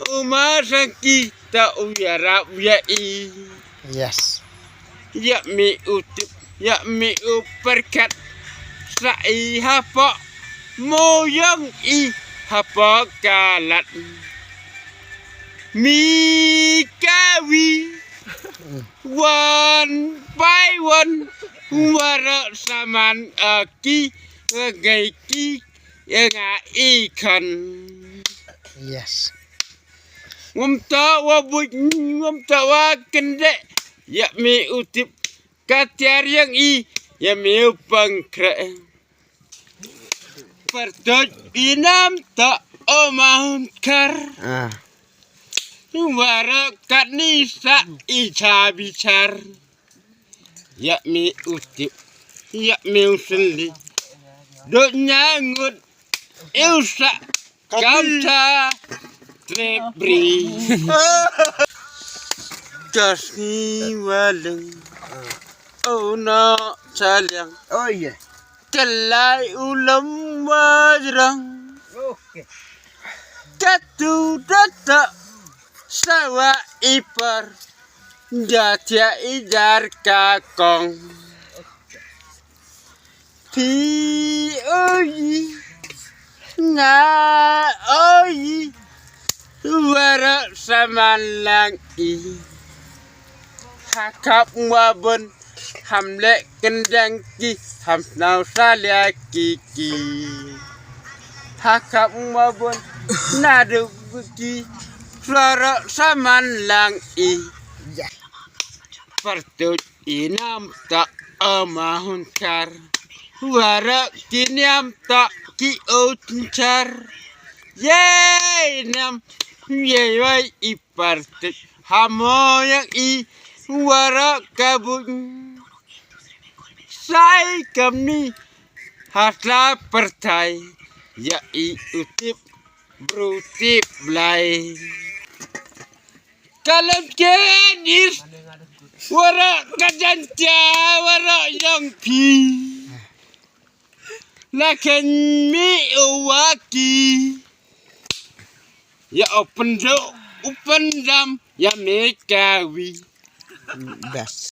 Umasaki ta uyara uyai. Yes. Ya mi utip, ya mi uperkat. Sai hapa moyang i hapa kalat. Mi kawi one by one wara saman aki ngai ki nga ikan. Yes. Ngumta wa buj ngumta wa kende ya mi utip katiar yang i ya mi pangkre pertoj inam ta omahun kar wara kanisa icha bicar ya mi utip ya mi usli do nyangut ilsa kamta trebri kasih waleng oh no sayang Oh iya. kelai ulam wajrang Oke. jatuh data sawa ipar jatia ijar kakong ti oyi nga oyi wara samalang i hakap wabon hamle kendang ki hamnau salia kiki hakap wabon nadu ki suara saman lang i pertut inam tak amahun kar wara kiniam tak ki otuncar ye nam ye wai ipartut hamoyak i wara kabun sai kami hasla pertai ya i utip brutip blai kalam kenis wara kajanca wara yang pi lakan mi uwaki ya open dam ya me kawi Das.